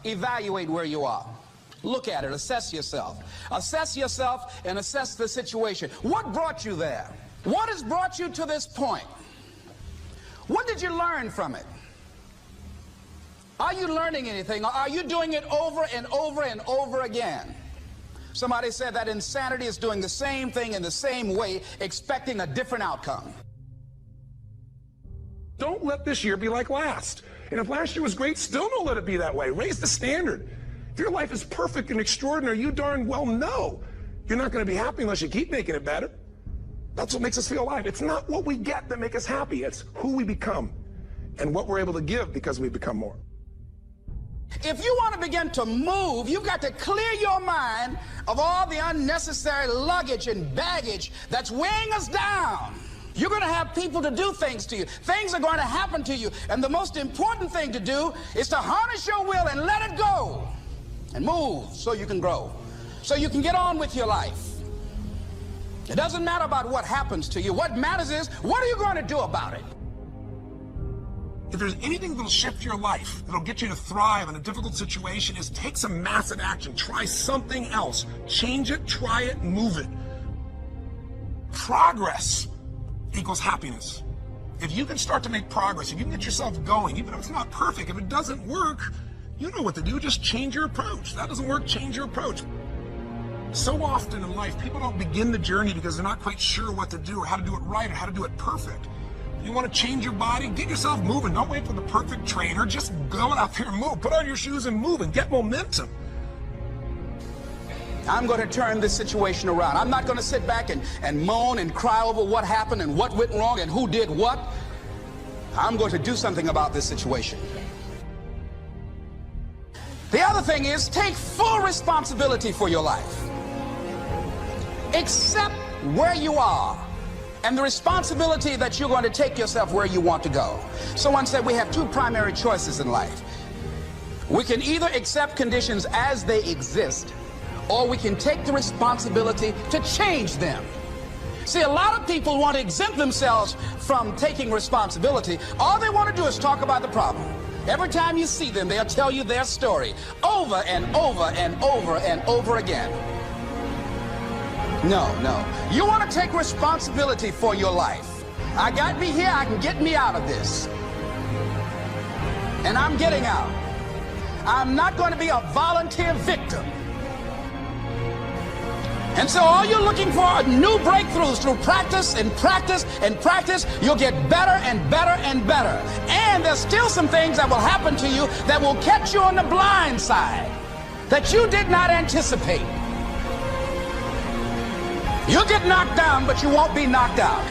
Evaluate where you are. Look at it. Assess yourself. Assess yourself and assess the situation. What brought you there? What has brought you to this point? What did you learn from it? Are you learning anything, or are you doing it over and over and over again? Somebody said that insanity is doing the same thing in the same way, expecting a different outcome. Don't let this year be like last. And if last year was great, still don't let it be that way. Raise the standard. If your life is perfect and extraordinary, you darn well know you're not going to be happy unless you keep making it better. That's what makes us feel alive. It's not what we get that makes us happy. It's who we become and what we're able to give because we become more. If you want to begin to move, you've got to clear your mind of all the unnecessary luggage and baggage that's weighing us down. You're going to have people to do things to you. Things are going to happen to you. And the most important thing to do is to harness your will and let it go and move so you can grow, so you can get on with your life. It doesn't matter about what happens to you. What matters is, what are you going to do about it? If there's anything that'll shift your life, that'll get you to thrive in a difficult situation, is take some massive action. Try something else. Change it, try it, move it. Progress equals happiness. If you can start to make progress, if you can get yourself going, even if it's not perfect, if it doesn't work, you know what to do. Just change your approach. That doesn't work, change your approach. So often in life, people don't begin the journey because they're not quite sure what to do or how to do it right or how to do it perfect. You want to change your body? Get yourself moving. Don't wait for the perfect trainer. Just go out there and move. Put on your shoes and move and get momentum. I'm going to turn this situation around. I'm not going to sit back and moan and cry over what happened and what went wrong and who did what. I'm going to do something about this situation. The other thing is, take full responsibility for your life. Accept where you are and the responsibility that you're going to take yourself where you want to go. Someone said we have two primary choices in life. We can either accept conditions as they exist, or we can take the responsibility to change them. See, a lot of people want to exempt themselves from taking responsibility. All they want to do is talk about the problem. Every time you see them, they'll tell you their story over and over and over and over again. No. You want to take responsibility for your life. I got me here, I can get me out of this. And I'm getting out. I'm not going to be a volunteer victim. And so all you're looking for are new breakthroughs through practice and practice and practice. You'll get better and better and better. And there's still some things that will happen to you that will catch you on the blind side that you did not anticipate. You'll get knocked down, but you won't be knocked out.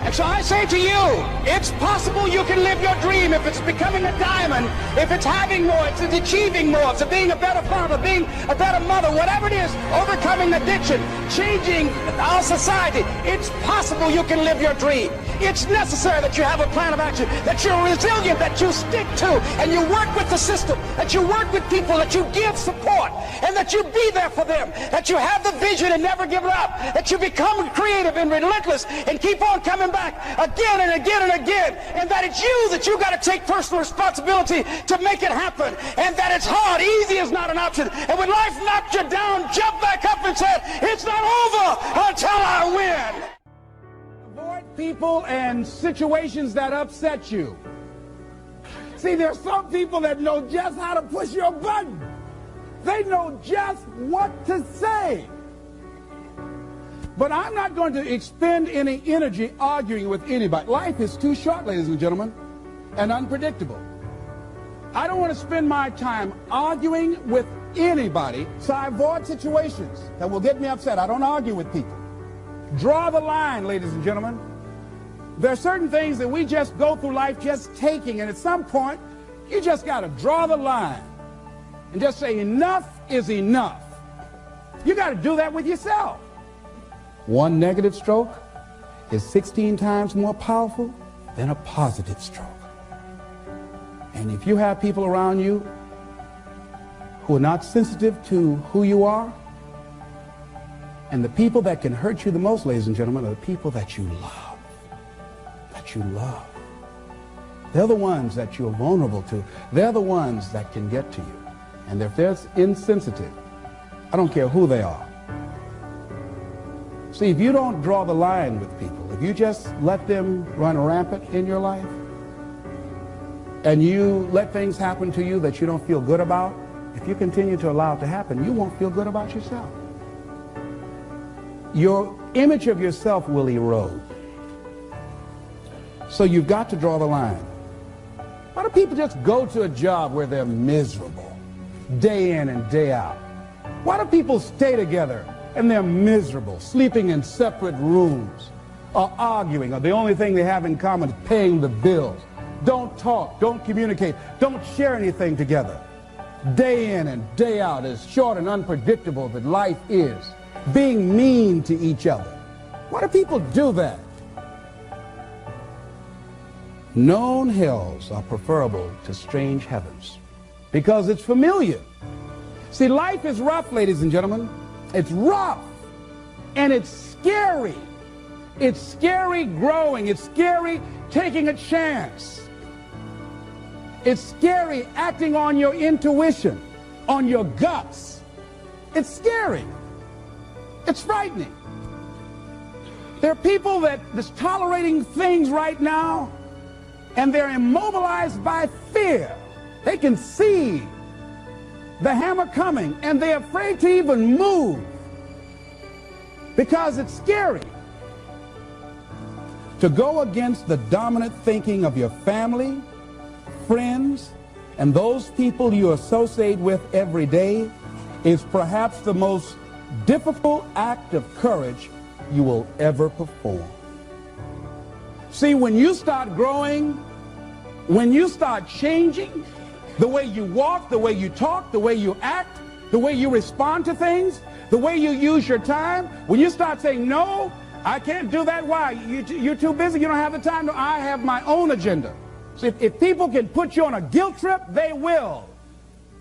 And so I say to you, it's possible you can live your dream if it's becoming a diamond, if it's having more, if it's achieving more, if it's being a better father, being a better mother, whatever it is, overcoming addiction, changing our society. It's possible you can live your dream. It's necessary that you have a plan of action, that you're resilient, that you stick to, and you work with the system, that you work with people, that you give support, and that you be there for them, that you have the vision and never give it up, that you become creative and relentless and keep on coming back again and again and again, and that it's you that you got to take personal responsibility to make it happen, and that it's hard. Easy is not an option. And when life knocked you down, jump back up and said, it's not over until I win. Avoid people and situations that upset you. See, there's some people that know just how to push your button. They know just what to say. But I'm not going to expend any energy arguing with anybody. Life is too short, ladies and gentlemen, and unpredictable. I don't want to spend my time arguing with anybody, so I avoid situations that will get me upset. I don't argue with people. Draw the line, ladies and gentlemen. There are certain things that we just go through life just taking, and at some point, you just got to draw the line and just say enough is enough. You got to do that with yourself. One negative stroke is 16 times more powerful than a positive stroke. And if you have people around you who are not sensitive to who you are, and the people that can hurt you the most, ladies and gentlemen, are the people that you love. That you love. They're the ones that you're vulnerable to. They're the ones that can get to you. And if they're insensitive, I don't care who they are. See, if you don't draw the line with people, if you just let them run rampant in your life, and you let things happen to you that you don't feel good about, if you continue to allow it to happen, you won't feel good about yourself. Your image of yourself will erode. So you've got to draw the line. Why do people just go to a job where they're miserable, day in and day out? Why do people stay together and they're miserable, sleeping in separate rooms, or arguing, or the only thing they have in common is paying the bills? Don't talk, don't communicate, don't share anything together. Day in and day out, as short and unpredictable that life is, being mean to each other. Why do people do that? Known hells are preferable to strange heavens because it's familiar. See, life is rough, ladies and gentlemen. It's rough, and it's scary. It's scary growing. It's scary taking a chance. It's scary acting on your intuition, on your guts. It's scary. It's frightening. There are people that's tolerating things right now, and they're immobilized by fear. They can see the hammer coming, and they're afraid to even move because it's scary. To go against the dominant thinking of your family, friends, and those people you associate with every day is perhaps the most difficult act of courage you will ever perform. See, when you start growing, when you start changing the way you walk, the way you talk, the way you act, the way you respond to things, the way you use your time, when you start saying, no, I can't do that. Why? You're too busy. You don't have the time. No, I have my own agenda. So if people can put you on a guilt trip, they will.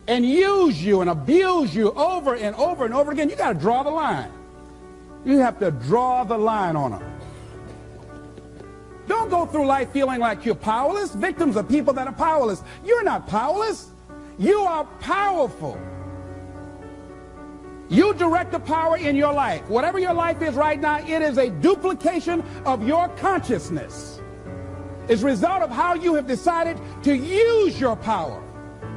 And use you and abuse you over and over and over again. You got to draw the line. You have to draw the line on them. Don't go through life feeling like you're powerless. Victims are people that are powerless. You're not powerless. You are powerful. You direct the power in your life. Whatever your life is right now, it is a duplication of your consciousness. It's a result of how you have decided to use your power.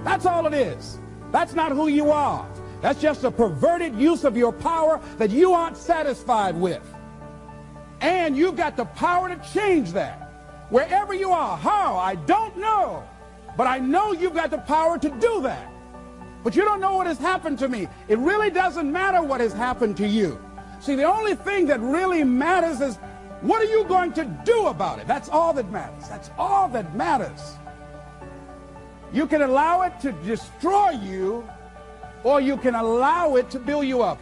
That's all it is. That's not who you are. That's just a perverted use of your power that you aren't satisfied with. And you've got the power to change that. Wherever you are, how, I don't know. But I know you've got the power to do that. But you don't know what has happened to me. It really doesn't matter what has happened to you. See, the only thing that really matters is, what are you going to do about it? That's all that matters. That's all that matters. You can allow it to destroy you, or you can allow it to build you up.